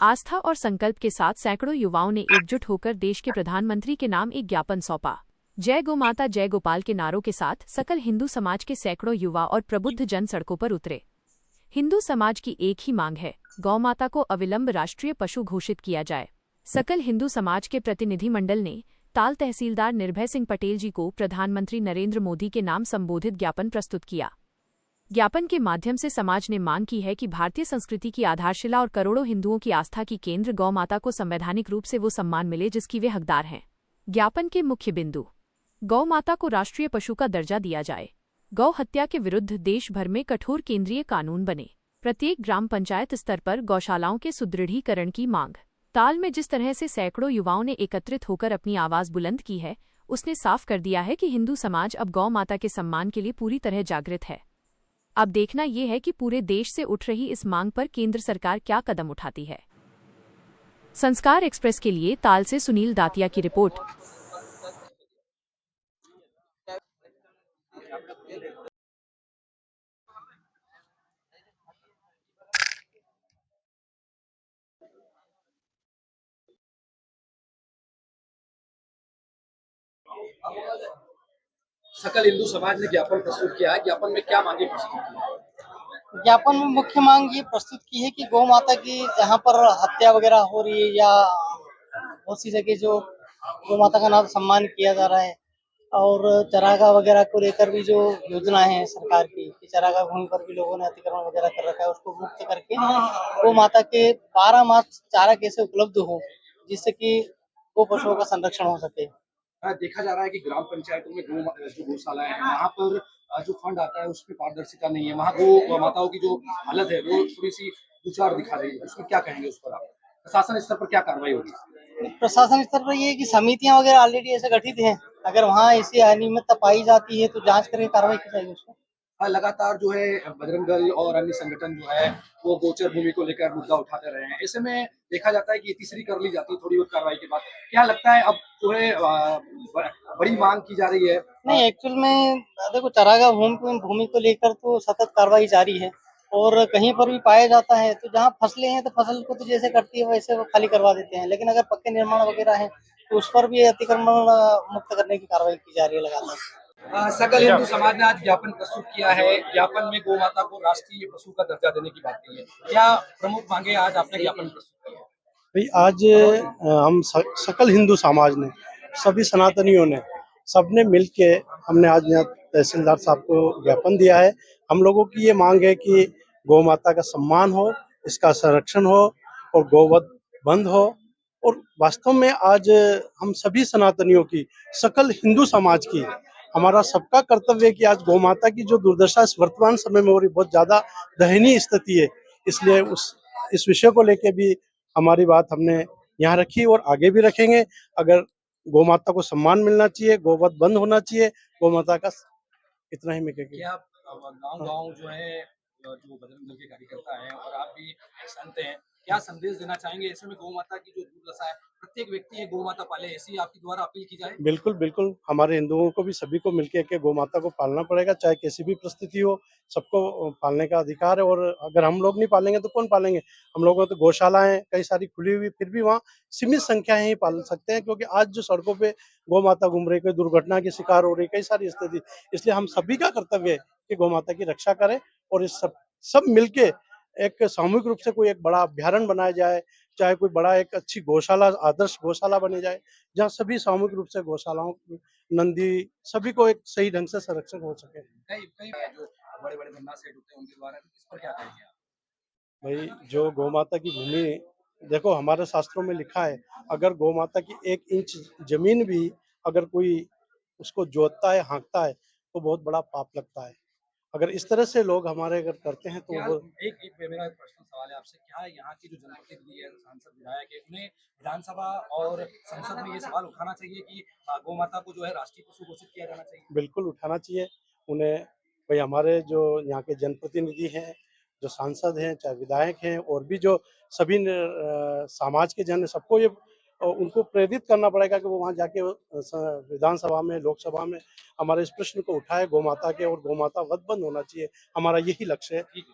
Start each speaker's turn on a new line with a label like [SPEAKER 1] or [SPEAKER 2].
[SPEAKER 1] आस्था और संकल्प के साथ सैकड़ों युवाओं ने एकजुट होकर देश के प्रधानमंत्री के नाम एक ज्ञापन सौंपा। जय गोमाता जय गोपाल के नारों के साथ सकल हिंदू समाज के सैकड़ों युवा और प्रबुद्ध जन सड़कों पर उतरे। हिंदू समाज की एक ही मांग है, गौमाता को अविलंब राष्ट्रीय पशु घोषित किया जाए। सकल हिंदू समाज के प्रतिनिधिमंडल ने ताल तहसीलदार निर्भय सिंह पटेल जी को प्रधानमंत्री नरेंद्र मोदी के नाम संबोधित ज्ञापन प्रस्तुत किया। ज्ञापन के माध्यम से समाज ने मांग की है कि भारतीय संस्कृति की आधारशिला और करोड़ों हिंदुओं की आस्था की केंद्र गौमाता को संवैधानिक रूप से वो सम्मान मिले जिसकी वे हकदार हैं। ज्ञापन के मुख्य बिंदु: गौमाता को राष्ट्रीय पशु का दर्जा दिया जाए, गौ हत्या के विरुद्ध देश भर में कठोर केंद्रीय कानून बने, प्रत्येक ग्राम पंचायत स्तर पर गौशालाओं के सुदृढ़ीकरण की मांग। ताल में जिस तरह से सैकड़ों युवाओं ने एकत्रित होकर अपनी आवाज बुलंद की है, उसने साफ कर दिया है कि हिंदू समाज अब गौ माता के सम्मान के लिए पूरी तरह जागृत है। अब देखना ये है कि पूरे देश से उठ रही इस मांग पर केंद्र सरकार क्या कदम उठाती है। संस्कार एक्सप्रेस के लिए ताल से सुनील दातिया की रिपोर्ट।
[SPEAKER 2] सकल हिंदू समाज ने ज्ञापन प्रस्तुत किया है। ज्ञापन में क्या मांगे प्रस्तुत की है?
[SPEAKER 3] ज्ञापन में मुख्य मांग ये प्रस्तुत की है कि गौ माता की जहाँ पर हत्या वगैरह हो रही है या बहुत सी जगह जो गौ माता का नाम सम्मान किया जा रहा है, और चरागाह वगैरह को लेकर भी जो योजना है सरकार की कि चरागाह भूमि पर भी लोगों ने अतिक्रमण वगैरह कर रखा है, उसको मुक्त करके गौ माता के 12 मास चारा कैसे उपलब्ध हो जिससे कि गो पशुओं का संरक्षण हो सके।
[SPEAKER 2] देखा जा रहा है कि ग्राम पंचायतों में जो गौशालाएं हैं वहाँ पर जो फंड आता है उसमें पारदर्शिता नहीं है। वहाँ गौ माताओं की जो हालत है वो थोड़ी सी दुचार दिखा रही है। उसमें क्या कहेंगे उस पर आप? प्रशासन स्तर पर क्या कार्रवाई होगी?
[SPEAKER 3] प्रशासन स्तर पर ये है कि समितियां वगैरह ऑलरेडी ऐसे गठित हैं, अगर वहाँ ऐसी अनियमितता पाई जाती है तो जांच करके कार्रवाई की जाएगी उसको।
[SPEAKER 2] लगातार जो है बजरंग दल और अन्य संगठन जो है वो गोचर भूमि को लेकर मुद्दा उठाते रहे हैं। ऐसे में देखा जाता है कि तीसरी कर ली जाती है थोड़ी बहुत कार्रवाई के बाद। क्या लगता है अब जो है बड़ी मांग की जा रही है?
[SPEAKER 3] नहीं, एक्चुअल में देखो, चरागाह भूमि को लेकर तो सतत कार्रवाई जारी है, और कहीं पर भी पाया जाता है तो जहाँ फसलें हैं तो फसल को तो जैसे करती है वैसे वो खाली करवा देते हैं, लेकिन अगर पक्के निर्माण वगैरह है तो उस पर भी अतिक्रमण मुक्त करने की कार्रवाई की जा रही है लगातार।
[SPEAKER 2] सकल हिंदू समाज ने आज ज्ञापन प्रस्तुत किया है। ज्ञापन में गौ माता को राष्ट्रीय पशु का दर्जा देने की बात कही है। क्या प्रमुख मांगे आज आपने ज्ञापन प्रस्तुत की है?
[SPEAKER 4] भाई आज हम सकल हिंदू समाज ने, सभी सनातनियों ने, सबने मिलके हमने आज यहाँ तहसीलदार साहब को ज्ञापन दिया है। हम लोगों की ये मांग है कि गौ माता का सम्मान हो, इसका संरक्षण हो और गौवध बंद हो। और वास्तव में आज हम सभी सनातनियों की, सकल हिंदू समाज की, हमारा सबका कर्तव्य है कि आज गौ माता की जो दुर्दशा इस वर्तमान समय में हो रही, बहुत ज्यादा दयनीय स्थिति है। इसलिए इस विषय को लेके भी हमारी बात हमने यहाँ रखी और आगे भी रखेंगे। अगर गौ माता को सम्मान मिलना चाहिए, गौवध बंद होना चाहिए, गौ माता का इतना ही मैं कहेंगे।
[SPEAKER 2] क्या गांव-गांव जो है जो बजरंग दल के कार्यकर्ता हैं और आप भी एक संत हैं, क्या संदेश देना चाहेंगे ऐसे में गौ माता की जो दुर्दशा है, प्रत्येक व्यक्ति है गौ माता पाले, ऐसी आपके द्वारा अपील की जाए?
[SPEAKER 4] बिल्कुल, बिल्कुल। हमारे हिंदुओं को भी, सभी को मिलके के गौ माता को पालना पड़ेगा, चाहे कैसी भी परिस्थिति हो, सबको पालने का अधिकार है। और अगर हम लोग नहीं पालेंगे तो कौन पालेंगे? हम लोगों तो गौशालाएँ कई सारी खुली हुई, फिर भी वहाँ सीमित संख्या ही पाल सकते हैं, क्योंकि आज जो सड़कों पे गौ माता घूम रही है, कोई दुर्घटना की शिकार हो रही है, कई सारी स्थिति। इसलिए हम सभी का कर्तव्य है कि गौ माता की रक्षा करें और इस सब मिलके एक सामूहिक रूप से कोई एक बड़ा अभयारण्य बनाया जाए, चाहे कोई बड़ा एक अच्छी गौशाला, आदर्श गौशाला बनी जाए, जहाँ सभी सामूहिक रूप से गौशालाओं, नंदी, सभी को एक सही ढंग से संरक्षण हो सके।
[SPEAKER 2] कई कई जो बड़े-बड़े धरना सेट होते हैं उनके द्वारा इस पर क्या कहेंगे आप?
[SPEAKER 4] भाई जो गौ माता की भूमि, देखो हमारे शास्त्रों में लिखा है, अगर गौ माता की 1 इंच जमीन भी अगर कोई उसको जोतता है, हाँकता है, तो बहुत बड़ा पाप लगता है। अगर इस तरह से लोग हमारे अगर करते हैं तो
[SPEAKER 2] क्या
[SPEAKER 4] वो
[SPEAKER 2] एक एक मेरा एक पर्सनल सवाल है आपसे, क्या यहाँ की जो जनप्रतिनिधि है, सांसद, विधायक है, उन्हें विधानसभा और संसद में ये सवाल उठाना चाहिए कि गौ माता को जो है राष्ट्रीय पशु घोषित किया जाना चाहिए?
[SPEAKER 4] बिल्कुल उठाना चाहिए उन्हें। भाई हमारे जो यहाँ के जनप्रतिनिधि हैं, जो सांसद हैं, चाहे विधायक हैं और भी जो सभी समाज के जन हैं, सबको ये उनको प्रेरित करना पड़ेगा कि वो वहाँ जाके विधानसभा में, लोकसभा में हमारे इस प्रश्न को उठाए गौ माता के, और गौ माता वध बंद होना चाहिए। हमारा यही लक्ष्य है।
[SPEAKER 2] ठीक है।